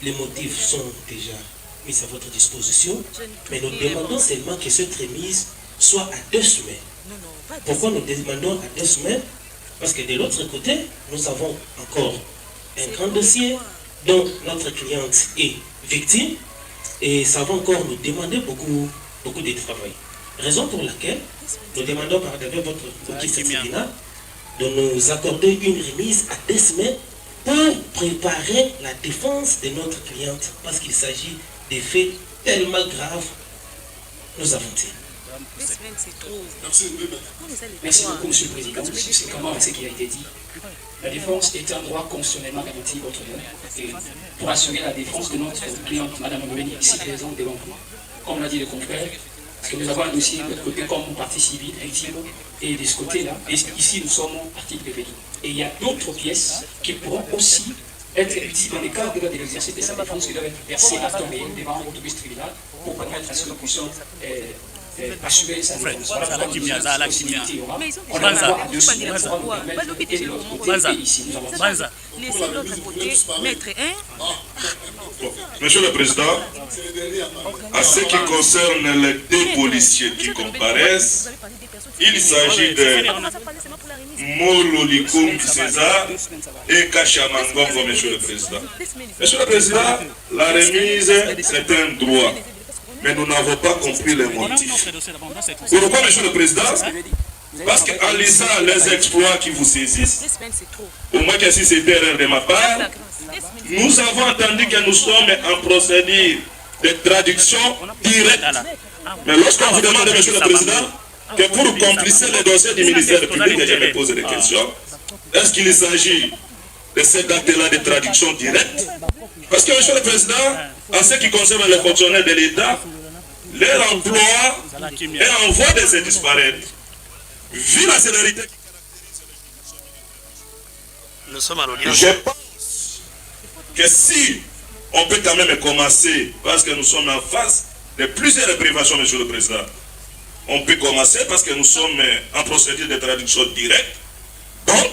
les motifs sont déjà mis à votre disposition, mais nous demandons seulement que cette remise soit à 2 semaines. Pourquoi nous demandons à 2 semaines? Parce que de l'autre côté, nous avons encore un grand dossier dont notre cliente est victime et ça va encore nous demander beaucoup de travail. Raison pour laquelle nous demandons par devant votre tribunal de nous accorder une remise à 2 semaines pour préparer la défense de notre cliente parce qu'il s'agit des faits tellement graves, nous avons dit. Merci beaucoup, Monsieur le Président. C'est comment avec ce qui a été dit. La défense est un droit constitutionnellement garanti autrement. Et pour assurer la défense de notre cliente, Mme Mbeni, ici présente devant moi, comme l'a dit le confrère, parce que nous avons un dossier de l'autre côté comme partie civile, victime, et de ce côté-là, et ici nous sommes partie préfecture. Et il y a d'autres pièces qui pourront aussi être utilisées dans les cadres de l'exercice de sa défense qui doivent être versées à temps réel devant votre tribunal pour permettre à ce que nous puissions assurer sa défense. Voilà pourquoi nous avons la possibilité, on a le droit à 2 semaines pour nous permettre, et de l'autre côté, et ici nous avons laissez l'autre côté mettre un. Monsieur le Président, à ce qui concerne les 2 policiers qui comparaissent, il s'agit de Mololikum César et Kachamangongo, Monsieur le Président. Monsieur le Président, la remise, c'est un droit, mais nous n'avons pas compris les motifs. Pourquoi, Monsieur le Président? Parce qu'en lisant les exploits qui vous saisissent, au moins que si c'est erreur de ma part, nous avons entendu que nous sommes en procédure de traduction directe. Mais lorsqu'on vous demande, Monsieur le Président, que pour complisser les dossiers du ministère public, je me pose des questions, est-ce qu'il s'agit de cette acte-là de traduction directe? Parce que, Monsieur le Président, en ce qui concerne les fonctionnaires de l'État, leur emploi est en voie de se disparaître. Vu la célérité qui caractérise, je pense que si on peut quand même commencer, parce que nous sommes en face de plusieurs privations, Monsieur le Président, on peut commencer parce que nous sommes en procédure de traduction directe. Donc,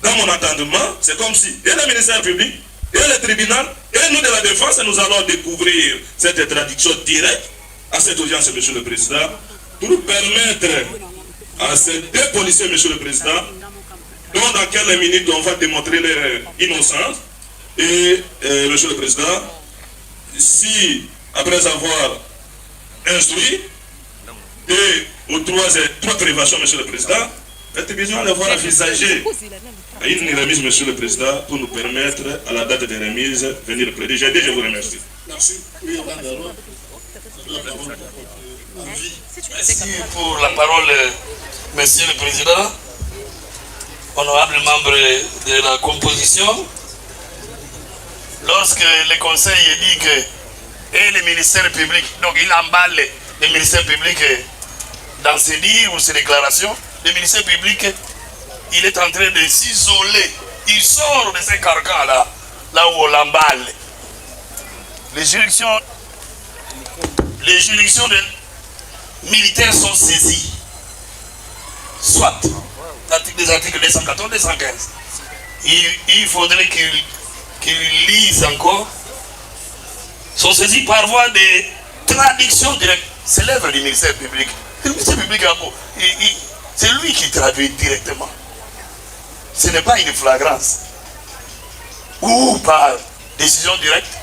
dans mon entendement, c'est comme si, et le ministère public, et le tribunal, et nous de la défense, nous allons découvrir cette traduction directe à cette audience, Monsieur le Président, pour permettre à ces 2 policiers, Monsieur le Président, dont dans quelques minutes on va démontrer leur innocence. Et Monsieur le Président, si après avoir instruit et aux 3 privations, Monsieur le Président, la tribunal va avoir envisagé une remise, Monsieur le Président, pour nous permettre à la date de remise venir plaider. J'ai dit, je vous remercie. Merci. Merci pour la parole, Monsieur le Président, honorable membre de la composition. Lorsque le Conseil dit que et le ministère public, donc il emballe le ministère public dans ses dires ou ses déclarations, le ministère public, il est en train de s'isoler. Il sort de ces carcans-là, là où on l'emballe. Les juridictions de militaires sont saisies. Soit des articles 214, 215. Il faudrait qu'ils lisent encore. Sont saisis par voie de traduction directe. C'est l'œuvre du ministère public. Le ministère public, c'est lui qui traduit directement. Ce n'est pas une flagrance. Ou par décision directe,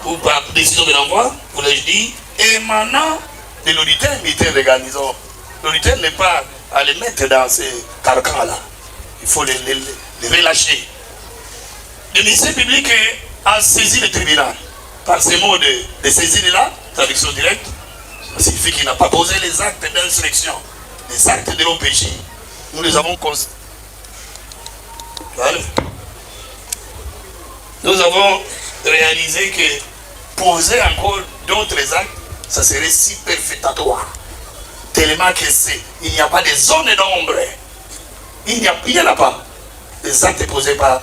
ou par décision de l'envoi, vous l'ai dit, émanant de l'auditeur militaire de garnison. L'auditeur n'est pas à les mettre dans ces carcans-là. Il faut les relâcher. Le ministère public a saisi le tribunal. Par ces mots de saisine-là, traduction directe, ça signifie qu'il n'a pas posé les actes d'insurrection, les actes de l'OPJ. Nous les avons constatés. Voilà. Nous avons réalisé que poser encore d'autres actes, ça serait superfétatoire. Tellement que il n'y a pas de zone d'ombre. Il n'y en a pas. Les actes posés par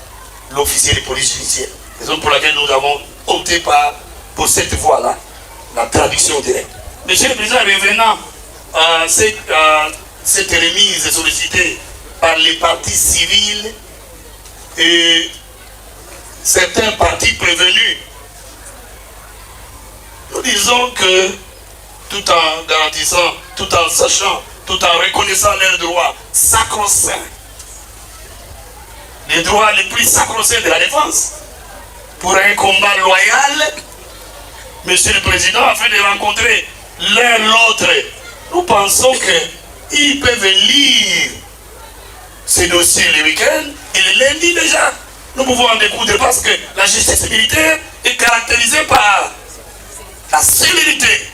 l'officier de police judiciaire. Raison pour laquelle nous avons opté pour cette voie-là, la traduction directe. Monsieur le Président, revenant à cette remise sollicitée par les partis civils et certains partis prévenus disons que tout en garantissant, tout en sachant, tout en reconnaissant leurs droits sacro-saints, les droits les plus sacro-saints de la défense, pour un combat loyal, Monsieur le Président, afin de rencontrer l'un l'autre, nous pensons qu'ils peuvent lire ces dossiers le week-end et le lundi déjà. Nous pouvons en découdre parce que la justice militaire est caractérisée par la célérité,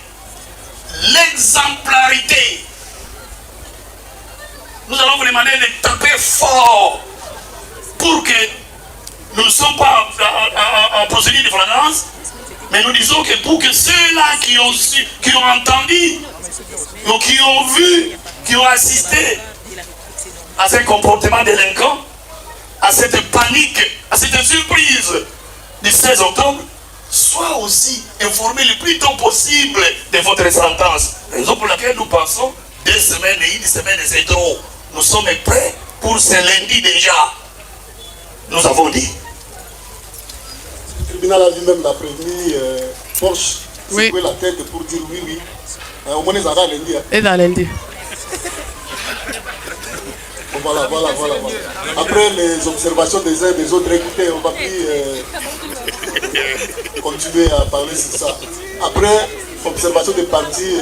l'exemplarité. Nous allons vous demander de taper fort pour que nous ne sommes pas en procédure de flagrance, mais nous disons que pour que ceux-là qui ont su, qui ont entendu, ou qui ont vu, qui ont assisté à ce comportement délinquant, à cette panique, à cette surprise du 16 octobre, soient aussi informés le plus tôt possible de votre sentence. Raison pour laquelle nous pensons 2 semaines et 1 semaine, c'est trop. Nous sommes prêts pour ce lundi déjà. Nous avons dit. Le tribunal a lui-même l'a prévenu, Porsche, secouer la tête pour dire oui, oui. Au moins, ils ont lundi. Et dans lundi. Voilà. Après les observations des uns et des autres, écoutez, on va plus continuer à parler sur ça. Après observation des partis,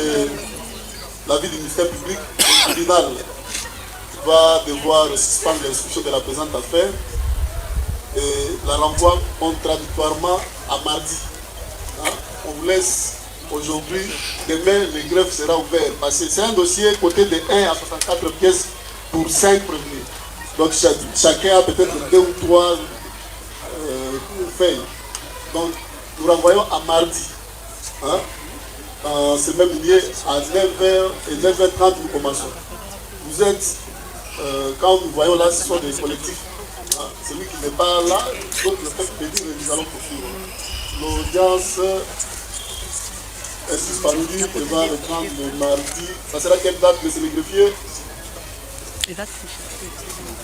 l'avis du ministère public, le tribunal va devoir suspendre l'instruction de la présente affaire et la renvoie contradictoirement à mardi. Hein? On vous laisse aujourd'hui, demain le greffe sera ouvert parce que c'est un dossier côté de 1 à 64 pièces pour 5 prévenus. Donc chacun a peut-être 2 ou 3 feuilles. Donc nous renvoyons à mardi. Hein? Dans ce même lieu, à 9h et 9h30 nous commençons. Vous êtes, quand nous voyons là, ce sont des collectifs. Hein? Celui qui n'est pas là, d'autres le peuvent pedir et nous allons poursuivre. L'audience est suspendue et va reprendre le mardi. Ça sera quelle date, monsieur le greffier?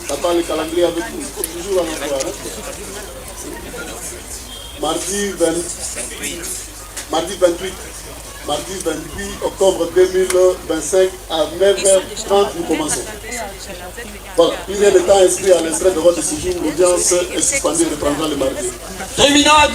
Ça parle le calendrier avec nous, toujours à l'emploi. Hein? Mardi 28 octobre 2025 à 9h30, nous commençons. Voilà, il y a le temps inscrit à l'extrait de votre séjour, l'audience est suspendue et reprendra le mardi. Terminal,